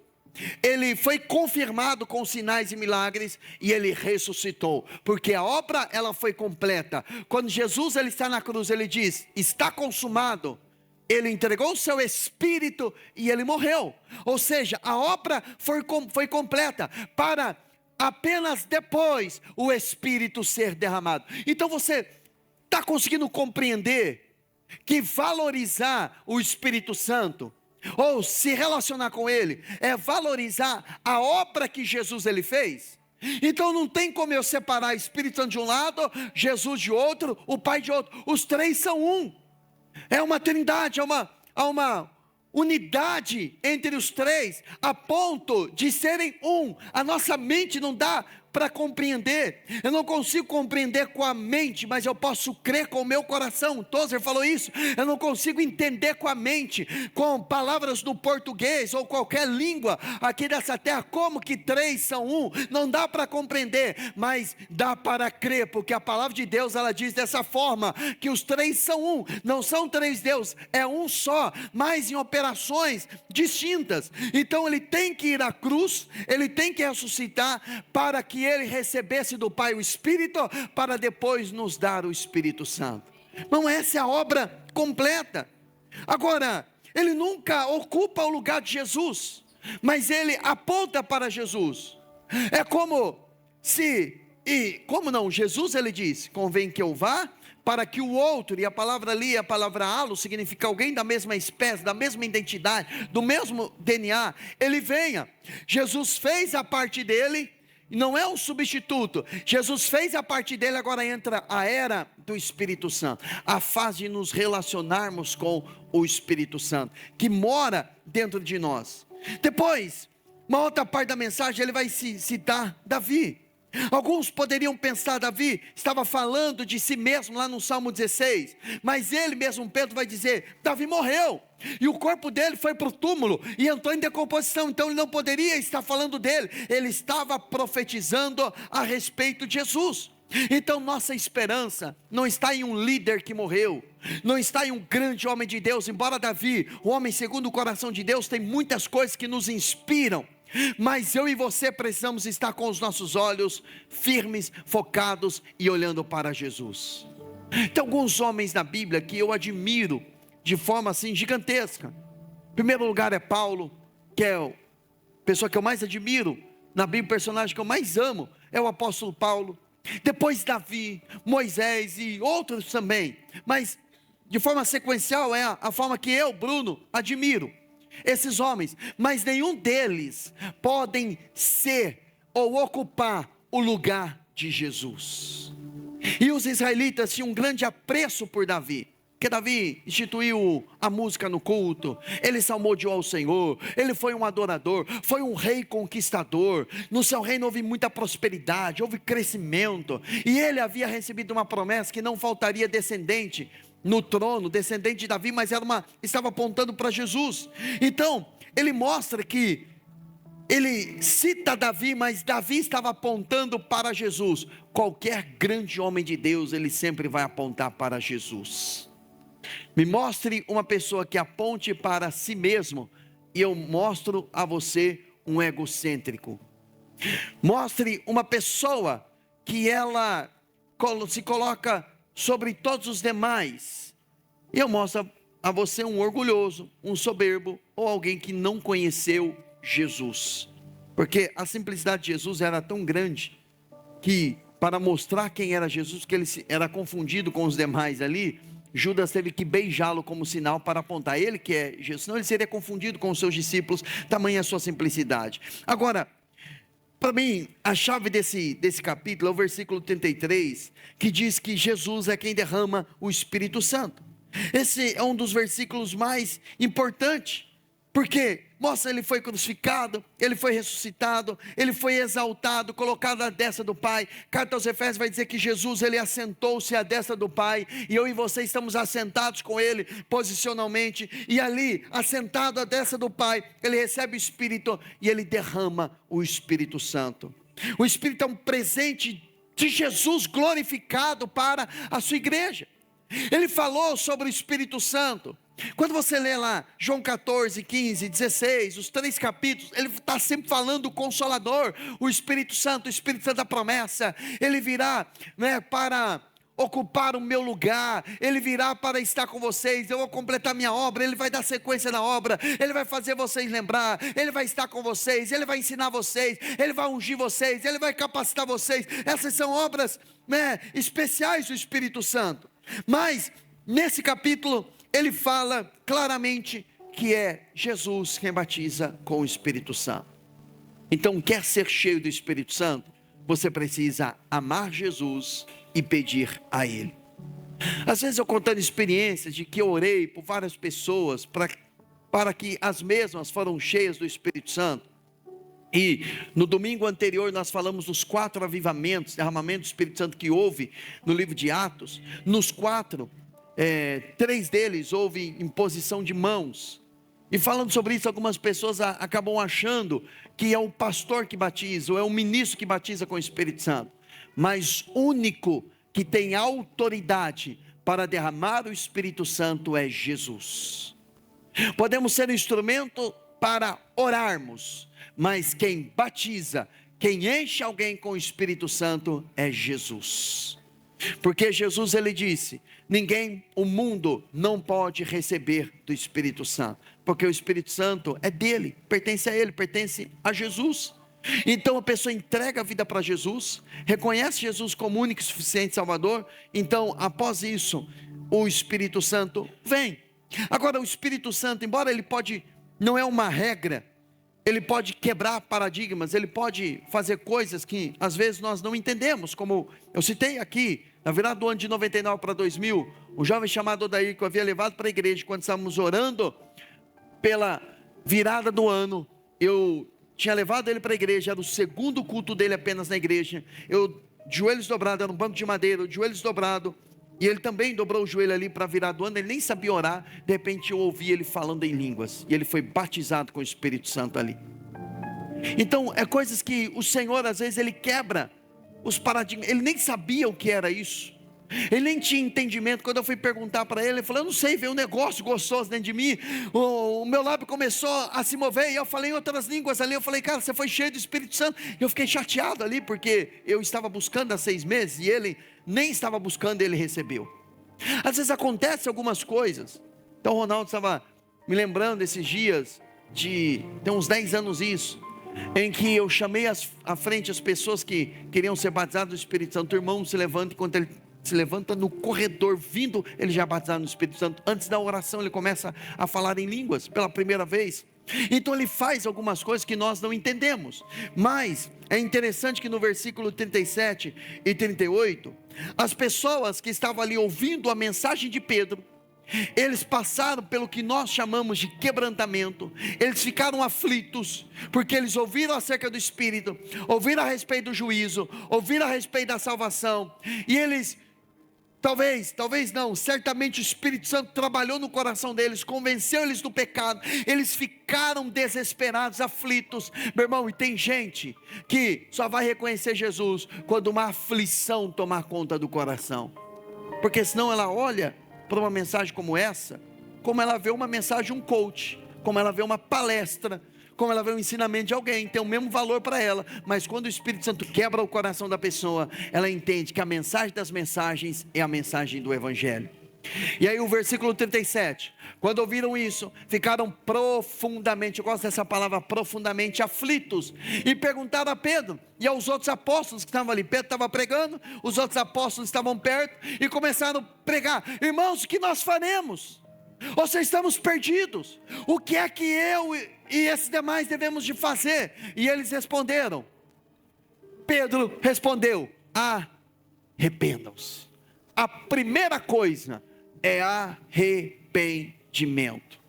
Speaker 1: ele foi confirmado com sinais e milagres, e ele ressuscitou, porque a obra ela foi completa. Quando Jesus ele está na cruz, ele diz, está consumado. Ele entregou o seu espírito e ele morreu. Ou seja, a obra foi completa, para apenas depois o espírito ser derramado. Então você está conseguindo compreender que valorizar o Espírito Santo, ou se relacionar com ele, é valorizar a obra que Jesus ele fez? Então não tem como eu separar Espírito Santo de um lado, Jesus de outro, o Pai de outro. Os três são um. É uma trindade, há uma unidade entre os três, a ponto de serem um. A nossa mente não dá para compreender. Eu não consigo compreender com a mente, mas eu posso crer com o meu coração. Tozer falou isso. Eu não consigo entender com a mente, com palavras do português ou qualquer língua aqui dessa terra, como que três são um. Não dá para compreender, mas dá para crer, porque a palavra de Deus ela diz dessa forma, que os três são um. Não são três deuses, é um só, mas em operações distintas. Então ele tem que ir à cruz, ele tem que ressuscitar, para que ele recebesse do Pai o Espírito, para depois nos dar o Espírito Santo. Não, essa é a obra completa. Agora, ele nunca ocupa o lugar de Jesus, mas ele aponta para Jesus. É como se, como não, Jesus ele diz, convém que eu vá, para que o outro, e a palavra ali, a palavra halo, significa alguém da mesma espécie, da mesma identidade, do mesmo DNA, ele venha. Jesus fez a parte dele, não é um substituto. Jesus fez a parte dele, agora entra a era do Espírito Santo, a fase de nos relacionarmos com o Espírito Santo, que mora dentro de nós. Depois, uma outra parte da mensagem, ele vai citar Davi. Alguns poderiam pensar, Davi estava falando de si mesmo lá no Salmo 16, mas ele mesmo, Pedro, vai dizer, Davi morreu, e o corpo dele foi para o túmulo, e entrou em decomposição, então ele não poderia estar falando dele, ele estava profetizando a respeito de Jesus. Então nossa esperança não está em um líder que morreu, não está em um grande homem de Deus, embora Davi, o homem segundo o coração de Deus, tem muitas coisas que nos inspiram, mas eu e você precisamos estar com os nossos olhos firmes, focados e olhando para Jesus. Tem alguns homens na Bíblia que eu admiro de forma assim gigantesca. Em primeiro lugar é Paulo, que é a pessoa que eu mais admiro na Bíblia, o personagem que eu mais amo é o apóstolo Paulo. Depois Davi, Moisés e outros também, mas de forma sequencial é a forma que eu, Bruno, admiro esses homens, mas nenhum deles podem ser ou ocupar o lugar de Jesus. E os israelitas tinham um grande apreço por Davi, porque Davi instituiu a música no culto, ele salmodiou ao Senhor, ele foi um adorador, foi um rei conquistador, no seu reino houve muita prosperidade, houve crescimento, e ele havia recebido uma promessa que não faltaria descendente no trono, descendente de Davi, mas estava apontando para Jesus. Então, ele mostra que, ele cita Davi, mas Davi estava apontando para Jesus. Qualquer grande homem de Deus, ele sempre vai apontar para Jesus. Me mostre uma pessoa que aponte para si mesmo, e eu mostro a você um egocêntrico. Mostre uma pessoa que ela se coloca sobre todos os demais, e eu mostro a você um orgulhoso, um soberbo, ou alguém que não conheceu Jesus, porque a simplicidade de Jesus era tão grande, que para mostrar quem era Jesus, que ele era confundido com os demais ali, Judas teve que beijá-lo como sinal para apontar ele que é Jesus, senão ele seria confundido com os seus discípulos, tamanha a sua simplicidade. Agora, Para mim, a chave desse capítulo é o versículo 33, que diz que Jesus é quem derrama o Espírito Santo. Esse é um dos versículos mais importantes, porque mostra, ele foi crucificado, ele foi ressuscitado, ele foi exaltado, colocado à destra do Pai. Carta aos Efésios vai dizer que Jesus, ele assentou-se à destra do Pai, e eu e você estamos assentados com ele, posicionalmente, e ali, assentado à destra do Pai, ele recebe o Espírito, e ele derrama o Espírito Santo. O Espírito é um presente de Jesus glorificado para a sua igreja. Ele falou sobre o Espírito Santo. Quando você lê lá João 14, 15, 16, os 3 capítulos, ele está sempre falando do Consolador, o Espírito Santo da promessa. Ele virá, para ocupar o meu lugar, ele virá para estar com vocês, eu vou completar minha obra, ele vai dar sequência na obra, ele vai fazer vocês lembrar, ele vai estar com vocês, ele vai ensinar vocês, ele vai ungir vocês, ele vai capacitar vocês. Essas são obras, especiais do Espírito Santo. Mas nesse capítulo ele fala claramente que é Jesus quem batiza com o Espírito Santo. Então, quer ser cheio do Espírito Santo? Você precisa amar Jesus e pedir a Ele. Às vezes eu contando experiências de que eu orei por várias pessoas para que as mesmas foram cheias do Espírito Santo. E no domingo anterior nós falamos dos 4 avivamentos, derramamento do Espírito Santo que houve no livro de Atos. Nos 4, 3 deles houve imposição de mãos. E falando sobre isso, algumas pessoas acabam achando que é o pastor que batiza, ou é o ministro que batiza com o Espírito Santo. Mas o único que tem autoridade para derramar o Espírito Santo é Jesus. Podemos ser um instrumento para orarmos, mas quem batiza, quem enche alguém com o Espírito Santo é Jesus. Porque Jesus, ele disse: o mundo não pode receber do Espírito Santo, porque o Espírito Santo é dele, pertence a ele, pertence a Jesus. Então a pessoa entrega a vida para Jesus, reconhece Jesus como único e suficiente Salvador. Então, após isso, o Espírito Santo vem. Agora, o Espírito Santo, embora ele não é uma regra, ele pode quebrar paradigmas, ele pode fazer coisas que às vezes nós não entendemos, como eu citei aqui, na virada do ano de 99 para 2000, o jovem chamado Odair, que eu havia levado para a igreja, quando estávamos orando pela virada do ano, eu tinha levado ele para a igreja, era o segundo culto dele apenas na igreja, eu de joelhos dobrados, era um banco de madeira, de joelhos dobrados, e ele também dobrou o joelho ali para a virada do ano, ele nem sabia orar. De repente eu ouvi ele falando em línguas, e ele foi batizado com o Espírito Santo ali. Então é coisas que o Senhor às vezes ele quebra os paradigmas. Ele nem sabia o que era isso, ele nem tinha entendimento. Quando eu fui perguntar para ele, ele falou: eu não sei, veio um negócio gostoso dentro de mim, o meu lábio começou a se mover, e eu falei em outras línguas ali. Eu falei: cara, você foi cheio do Espírito Santo. E eu fiquei chateado ali, porque eu estava buscando há 6 meses, e ele nem estava buscando, ele recebeu. Às vezes acontece algumas coisas. Então o Ronaldo estava me lembrando esses dias, tem uns 10 anos isso, em que eu chamei à frente as pessoas que queriam ser batizadas do Espírito Santo. O irmão se levanta, enquanto ele se levanta no corredor vindo, ele já é batizado no Espírito Santo. Antes da oração ele começa a falar em línguas pela primeira vez. Então ele faz algumas coisas que nós não entendemos. Mas é interessante que no versículo 37 e 38, as pessoas que estavam ali ouvindo a mensagem de Pedro, eles passaram pelo que nós chamamos de quebrantamento. Eles ficaram aflitos, porque eles ouviram acerca do Espírito, ouviram a respeito do juízo, ouviram a respeito da salvação, e eles talvez não, certamente o Espírito Santo trabalhou no coração deles, convenceu eles do pecado. Eles ficaram desesperados, aflitos, meu irmão. E tem gente que só vai reconhecer Jesus quando uma aflição tomar conta do coração, porque senão ela olha para uma mensagem como essa, como ela vê uma mensagem, um coach, como ela vê uma palestra, como ela vê um ensinamento de alguém, tem o mesmo valor para ela. Mas quando o Espírito Santo quebra o coração da pessoa, ela entende que a mensagem das mensagens é a mensagem do Evangelho. E aí o versículo 37, quando ouviram isso, ficaram profundamente, eu gosto dessa palavra, profundamente aflitos, e perguntaram a Pedro e aos outros apóstolos que estavam ali. Pedro estava pregando, os outros apóstolos estavam perto, e começaram a pregar: irmãos, o que nós faremos? Ou seja, estamos perdidos, o que é que eu e esses demais devemos de fazer? E eles responderam: Pedro respondeu: arrependam-se. A primeira coisa é arrependimento.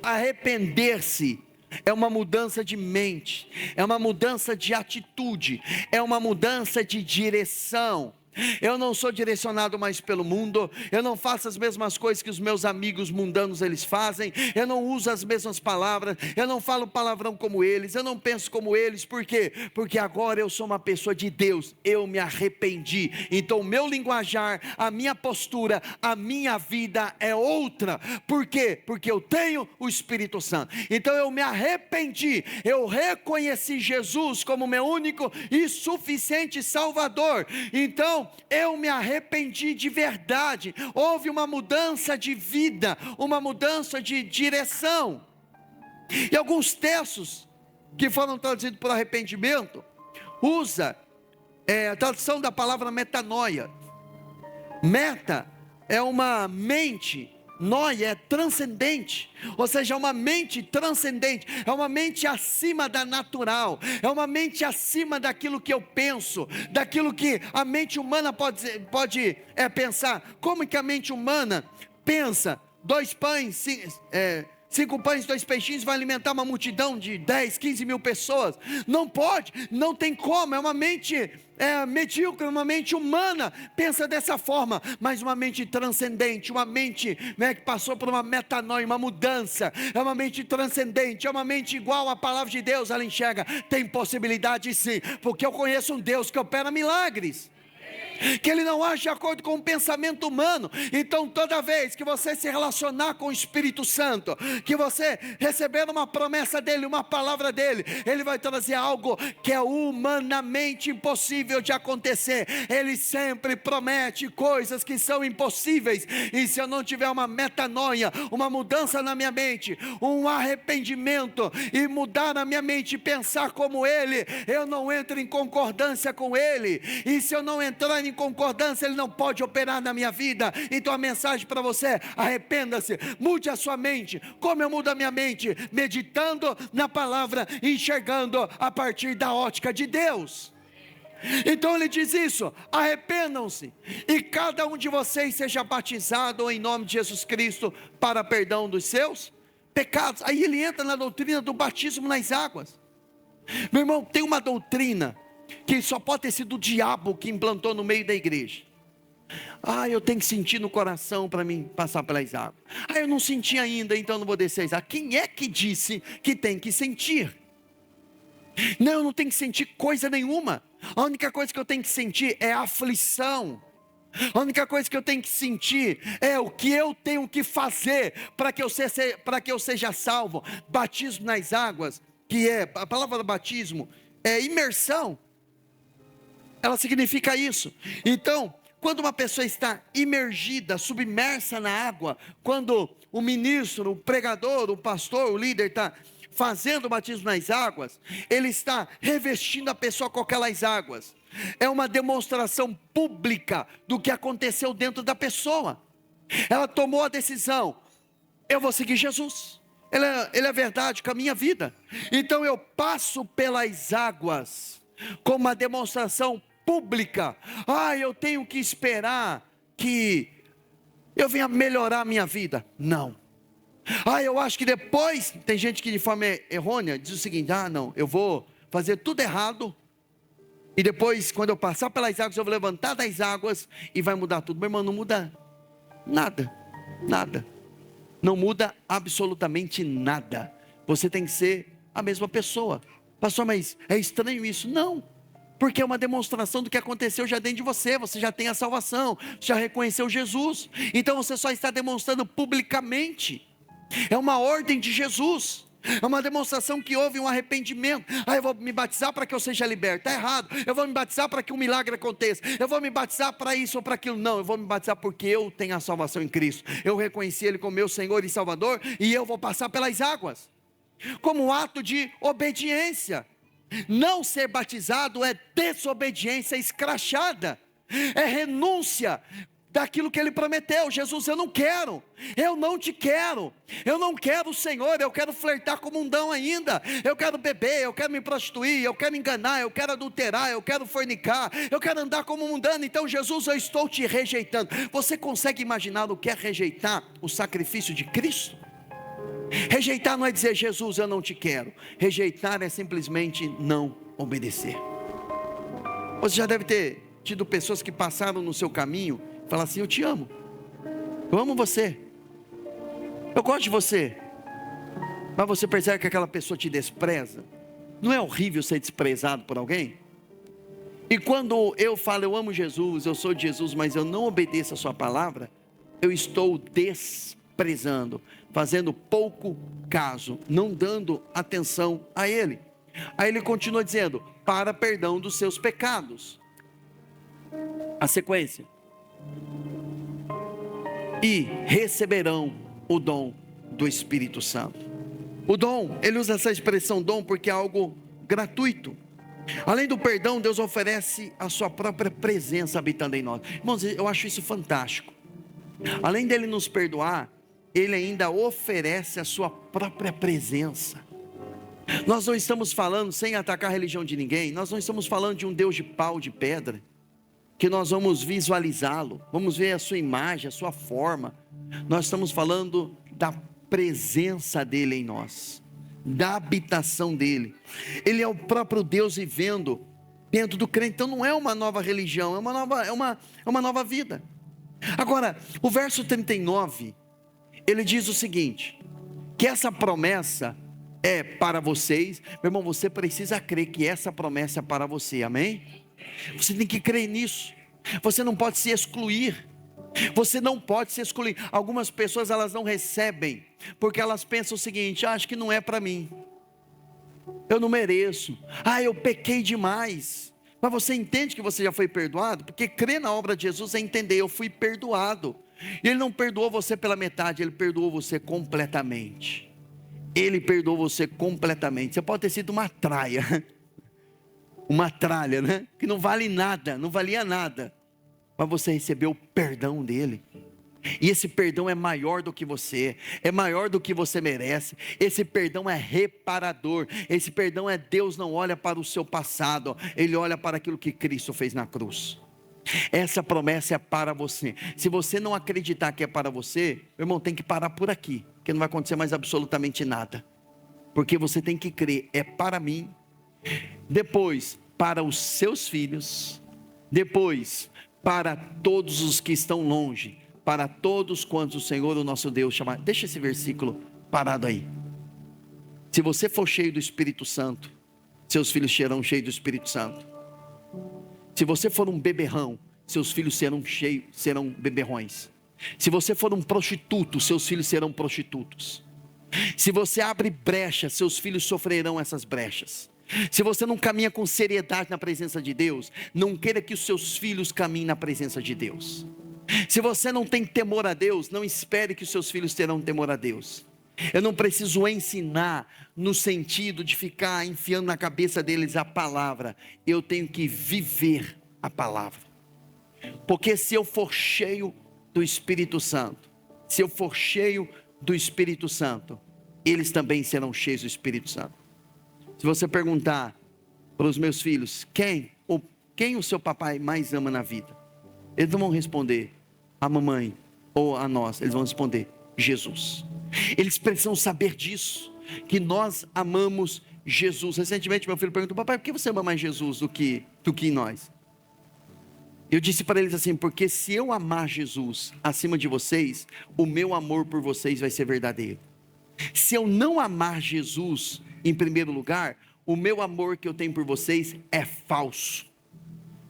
Speaker 1: Arrepender-se é uma mudança de mente, é uma mudança de atitude, é uma mudança de direção. Eu não sou direcionado mais pelo mundo, eu não faço as mesmas coisas que os meus amigos mundanos eles fazem, eu não uso as mesmas palavras, eu não falo palavrão como eles, eu não penso como eles. Por quê? Porque agora eu sou uma pessoa de Deus, eu me arrependi. Então o meu linguajar, a minha postura, a minha vida é outra. Por quê? Porque eu tenho o Espírito Santo. Então eu me arrependi, eu reconheci Jesus como meu único e suficiente Salvador. Então eu me arrependi de verdade. Houve uma mudança de vida, uma mudança de direção. E alguns textos que foram traduzidos por arrependimento usa a tradução da palavra metanoia. Meta é uma mente, noia é transcendente, ou seja, é uma mente transcendente, é uma mente acima da natural, é uma mente acima daquilo que eu penso, daquilo que a mente humana pode pensar. Como que a mente humana pensa? 2 pães, 5 pães, 2 peixinhos vai alimentar uma multidão de 10, 15 mil pessoas? Não pode, não tem como. É uma mente medíocre, uma mente humana pensa dessa forma, mas uma mente transcendente, uma mente que passou por uma metanoia, uma mudança, é uma mente transcendente, é uma mente igual à palavra de Deus. Ela enxerga, tem possibilidade sim, porque eu conheço um Deus que opera milagres, que Ele não age de acordo com o pensamento humano. Então toda vez que você se relacionar com o Espírito Santo, que você receber uma promessa dEle, uma palavra dEle, Ele vai trazer algo que é humanamente impossível de acontecer. Ele sempre promete coisas que são impossíveis, e se eu não tiver uma metanoia, uma mudança na minha mente, um arrependimento, e mudar na minha mente e pensar como Ele, eu não entro em concordância com Ele, e se eu não entrar em concordância, Ele não pode operar na minha vida. Então a mensagem para você é: arrependa-se, mude a sua mente. Como eu mudo a minha mente? Meditando na palavra, enxergando a partir da ótica de Deus. Então ele diz isso: arrependam-se, e cada um de vocês seja batizado em nome de Jesus Cristo para perdão dos seus pecados. Aí ele entra na doutrina do batismo nas águas. Meu irmão, tem uma doutrina que só pode ter sido o diabo que implantou no meio da igreja. Eu tenho que sentir no coração para mim passar pelas águas. Eu não senti ainda, então não vou descer as águas. Quem é que disse que tem que sentir? Não, eu não tenho que sentir coisa nenhuma. A única coisa que eu tenho que sentir é aflição. A única coisa que eu tenho que sentir é o que eu tenho que fazer para que eu seja salvo. Batismo nas águas, que é, a palavra do batismo é imersão. Ela significa isso. Então, quando uma pessoa está imergida, submersa na água, quando o ministro, o pregador, o pastor, o líder está fazendo o batismo nas águas, ele está revestindo a pessoa com aquelas águas. É uma demonstração pública do que aconteceu dentro da pessoa. Ela tomou a decisão: eu vou seguir Jesus, Ele é verdade com a minha vida. Então eu passo pelas águas como uma demonstração pública. Eu tenho que esperar que eu venha melhorar a minha vida. Não. Eu acho que depois, tem gente que de forma errônea diz o seguinte: não, eu vou fazer tudo errado, e depois quando eu passar pelas águas eu vou levantar das águas e vai mudar tudo. Meu irmão, não muda nada, nada, não muda absolutamente nada. Você tem que ser a mesma pessoa. Pastor, mas é estranho isso. Não, porque é uma demonstração do que aconteceu já dentro de você. Você já tem a salvação, já reconheceu Jesus, então você só está demonstrando publicamente. É uma ordem de Jesus, é uma demonstração que houve um arrependimento. Eu vou me batizar para que eu seja liberto. Está errado. Eu vou me batizar para que um milagre aconteça. Eu vou me batizar para isso ou para aquilo. Não, eu vou me batizar porque eu tenho a salvação em Cristo. Eu reconheci Ele como meu Senhor e Salvador, e eu vou passar pelas águas, como um ato de obediência. Não ser batizado é desobediência escrachada, é renúncia. daquilo que Ele prometeu. Jesus, eu não quero, eu não te quero, eu não quero o Senhor, eu quero flertar com o mundão ainda, eu quero beber, eu quero me prostituir, eu quero enganar, eu quero adulterar, eu quero fornicar, eu quero andar como mundano. Então Jesus, eu estou te rejeitando. Você consegue imaginar o que é rejeitar o sacrifício de Cristo? Rejeitar não é dizer, Jesus, eu não te quero. Rejeitar é simplesmente não obedecer. Você já deve ter tido pessoas que passaram no seu caminho e falaram assim, eu te amo, eu amo você, eu gosto de você, mas você percebe que aquela pessoa te despreza. Não é horrível ser desprezado por alguém? E quando eu falo, eu amo Jesus, eu sou de Jesus, mas eu não obedeço a sua palavra, eu estou desprezando, fazendo pouco caso, não dando atenção a Ele. Aí ele continua dizendo, para perdão dos seus pecados. A sequência. E receberão o dom do Espírito Santo. O dom, ele usa essa expressão dom porque é algo gratuito. Além do perdão, Deus oferece a sua própria presença habitando em nós. Irmãos, eu acho isso fantástico. Além dele nos perdoar, ele ainda oferece a sua própria presença. Nós não estamos falando, sem atacar a religião de ninguém, nós não estamos falando de um Deus de pau, de pedra, que nós vamos visualizá-lo, vamos ver a sua imagem, a sua forma. Nós estamos falando da presença dele em nós, da habitação dele. Ele é o próprio Deus vivendo dentro do crente. Então não é uma nova religião, é uma nova vida. Agora, o verso 39, ele diz o seguinte, que essa promessa é para vocês. Meu irmão, você precisa crer que essa promessa é para você, amém? Você tem que crer nisso. Você não pode se excluir. Você não pode se excluir. Algumas pessoas, elas não recebem porque elas pensam o seguinte, acho que não é para mim, eu não mereço, eu pequei demais. Mas você entende que você já foi perdoado? Porque crer na obra de Jesus é entender, eu fui perdoado. E Ele não perdoou você pela metade, Ele perdoou você completamente. Ele perdoou você completamente. Você pode ter sido uma tralha, né? Que não vale nada, não valia nada, mas você recebeu o perdão dele. E esse perdão é maior do que você, é maior do que você merece. Esse perdão é reparador. Esse perdão é Deus não olha para o seu passado, Ele olha para aquilo que Cristo fez na cruz. Essa promessa é para você. Se você não acreditar que é para você, meu irmão, tem que parar por aqui, porque não vai acontecer mais absolutamente nada. Porque você tem que crer, é para mim, depois para os seus filhos, depois para todos os que estão longe, para todos quantos o Senhor, o nosso Deus, chamar. Deixa esse versículo parado aí. Se você for cheio do Espírito Santo, seus filhos serão cheios do Espírito Santo. Se você for um beberrão, seus filhos serão beberrões. Se você for um prostituto, seus filhos serão prostitutos. Se você abre brecha, seus filhos sofrerão essas brechas. Se você não caminha com seriedade na presença de Deus, não queira que os seus filhos caminhem na presença de Deus. Se você não tem temor a Deus, não espere que os seus filhos terão temor a Deus. Eu não preciso ensinar no sentido de ficar enfiando na cabeça deles a palavra. Eu tenho que viver a palavra. Porque se eu for cheio do Espírito Santo, eles também serão cheios do Espírito Santo. Se você perguntar para os meus filhos, quem o seu papai mais ama na vida? Eles não vão responder a mamãe ou a nós, eles vão responder Jesus. Eles precisam saber disso, que nós amamos Jesus. Recentemente meu filho perguntou, papai, por que você ama mais Jesus do que nós? Eu disse para eles assim, porque se eu amar Jesus acima de vocês, o meu amor por vocês vai ser verdadeiro. Se eu não amar Jesus em primeiro lugar, o meu amor que eu tenho por vocês é falso,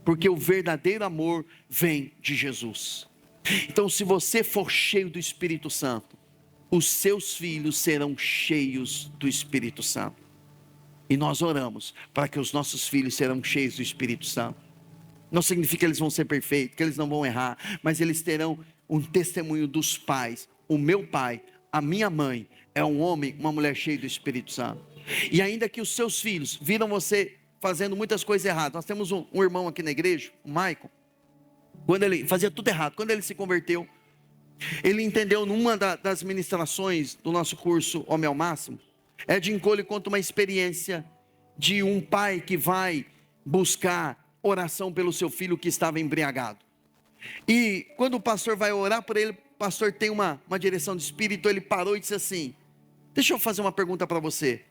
Speaker 1: porque o verdadeiro amor vem de Jesus. Então, se você for cheio do Espírito Santo, os seus filhos serão cheios do Espírito Santo. E nós oramos para que os nossos filhos serão cheios do Espírito Santo. Não significa que eles vão ser perfeitos, que eles não vão errar, mas eles terão um testemunho dos pais. O meu pai, a minha mãe, é um homem, uma mulher cheia do Espírito Santo. E ainda que os seus filhos viram você fazendo muitas coisas erradas. Nós temos um irmão aqui na igreja, o Maicon. Quando ele fazia tudo errado, quando ele se converteu, ele entendeu numa das ministrações do nosso curso Homem ao Máximo, Ed Cole conta uma experiência de um pai que vai buscar oração pelo seu filho que estava embriagado. E quando o pastor vai orar por ele, o pastor tem uma direção de espírito, ele parou e disse assim: deixa eu fazer uma pergunta para você.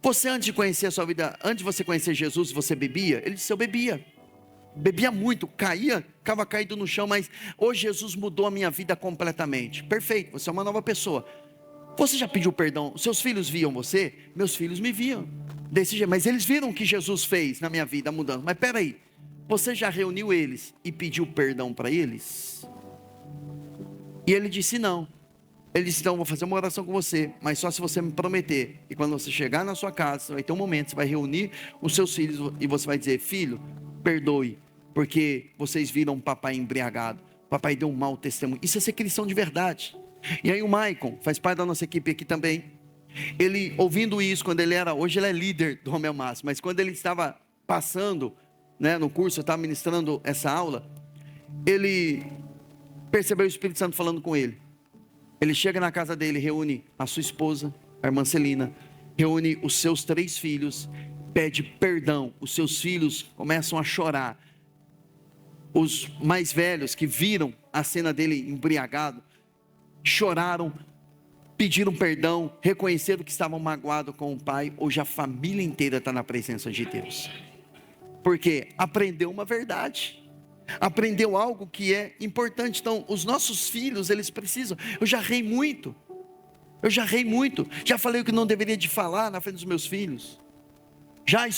Speaker 1: Você antes de conhecer a sua vida, antes de você conhecer Jesus, você bebia? Ele disse: eu bebia muito, ficava caído no chão, mas hoje Jesus mudou a minha vida completamente. Perfeito, você é uma nova pessoa. Você já pediu perdão? Seus filhos viam você? Meus filhos me viam desse jeito, mas eles viram o que Jesus fez na minha vida, mudando. Mas peraí, você já reuniu eles e pediu perdão para eles? E ele disse não. Ele disse: então, vou fazer uma oração com você, mas só se você me prometer. E quando você chegar na sua casa, vai ter um momento, você vai reunir os seus filhos e você vai dizer: filho, perdoe, porque vocês viram um papai embriagado, papai deu um mau testemunho. Isso é ser cristão de verdade. E aí o Maicon, faz parte da nossa equipe aqui também, ele ouvindo isso, hoje ele é líder do Homem ao Máximo, mas quando ele estava passando, no curso, eu estava ministrando essa aula, ele percebeu o Espírito Santo falando com ele. Ele chega na casa dele, reúne a sua esposa, a irmã Celina, reúne os seus 3 filhos, pede perdão. Os seus filhos começam a chorar. Os mais velhos que viram a cena dele embriagado, choraram, pediram perdão, reconheceram que estavam magoados com o pai. Hoje a família inteira está na presença de Deus, porque aprendeu uma verdade, aprendeu algo que é importante. Então os nossos filhos, eles precisam. Eu já errei muito, já falei o que não deveria de falar na frente dos meus filhos, já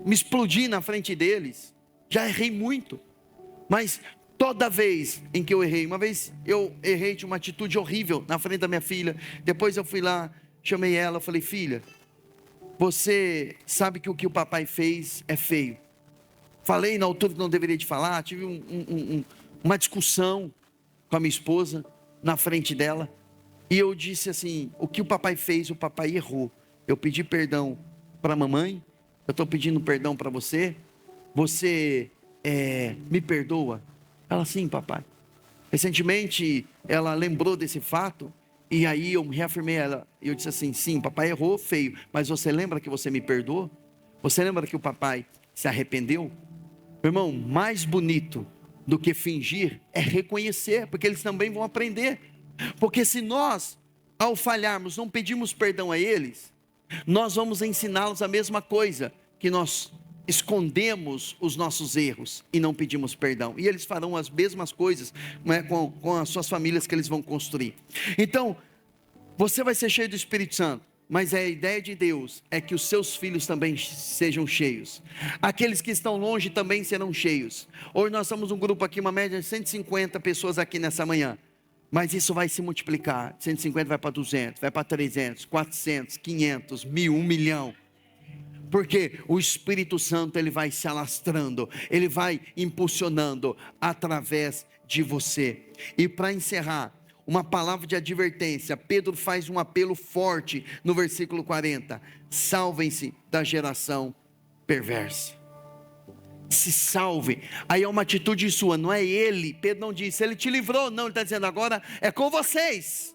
Speaker 1: me explodi na frente deles, já errei muito, mas toda vez em que eu errei, uma vez eu errei de uma atitude horrível na frente da minha filha, depois eu fui lá, chamei ela, falei: filha, você sabe que o que o papai fez é feio. Falei na altura que não deveria de falar, tive uma discussão com a minha esposa, na frente dela, e eu disse assim: o que o papai fez, o papai errou. Eu pedi perdão para a mamãe, eu estou pedindo perdão para você, você me perdoa? Ela: sim, papai. Recentemente ela lembrou desse fato, e aí eu reafirmei ela, e eu disse assim: sim, papai errou feio, mas você lembra que você me perdoou? Você lembra que o papai se arrependeu? Meu irmão, mais bonito do que fingir é reconhecer, porque eles também vão aprender. Porque se nós, ao falharmos, não pedimos perdão a eles, nós vamos ensiná-los a mesma coisa, que nós escondemos os nossos erros e não pedimos perdão, e eles farão as mesmas coisas, com as suas famílias que eles vão construir. Então, você vai ser cheio do Espírito Santo, mas a ideia de Deus é que os seus filhos também sejam cheios. Aqueles que estão longe também serão cheios. Hoje nós somos um grupo aqui, uma média de 150 pessoas aqui nessa manhã, mas isso vai se multiplicar. 150 vai para 200, vai para 300, 400, 500, 1000, 1 milhão. Porque o Espírito Santo, ele vai se alastrando, ele vai impulsionando através de você. E para encerrar, uma palavra de advertência. Pedro faz um apelo forte no versículo 40: salvem-se da geração perversa. Se salvem. Aí é uma atitude sua, não é ele. Pedro não disse: ele te livrou. Não, ele está dizendo: agora é com vocês.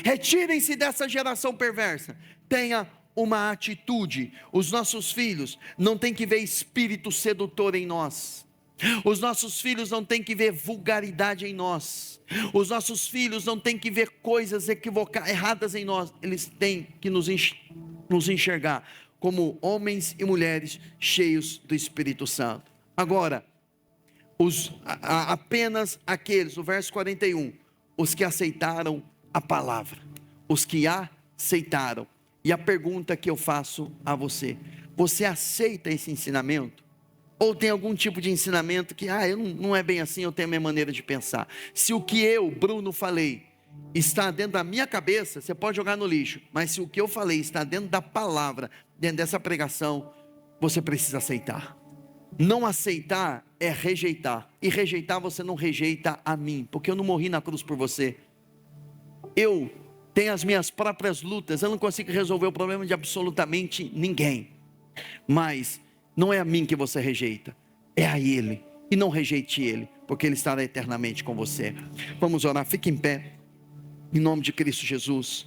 Speaker 1: Retirem-se dessa geração perversa. Tenha uma atitude. Os nossos filhos não têm que ver espírito sedutor em nós. Os nossos filhos não têm que ver vulgaridade em nós. Os nossos filhos não têm que ver coisas erradas em nós. Eles têm que nos enxergar como homens e mulheres cheios do Espírito Santo. Agora, apenas aqueles, o verso 41, os que aceitaram a palavra, os que a aceitaram. E a pergunta que eu faço a você: você aceita esse ensinamento? Ou tem algum tipo de ensinamento que, não é bem assim, eu tenho a minha maneira de pensar. Se o que eu, Bruno, falei, está dentro da minha cabeça, você pode jogar no lixo. Mas se o que eu falei está dentro da palavra, dentro dessa pregação, você precisa aceitar. Não aceitar é rejeitar. E rejeitar, você não rejeita a mim, porque eu não morri na cruz por você. Eu tenho as minhas próprias lutas, eu não consigo resolver o problema de absolutamente ninguém. Mas não é a mim que você rejeita, é a Ele. e não rejeite Ele, porque Ele estará eternamente com você. Vamos orar, fique em pé, em nome de Cristo Jesus.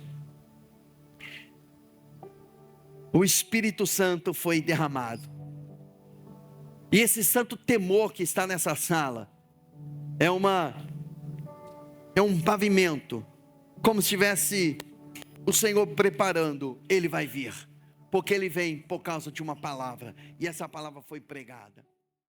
Speaker 1: O Espírito Santo foi derramado, e esse santo temor que está nessa sala, é um pavimento, como se estivesse o Senhor preparando. Ele vai vir, porque Ele vem por causa de uma palavra, e essa palavra foi pregada.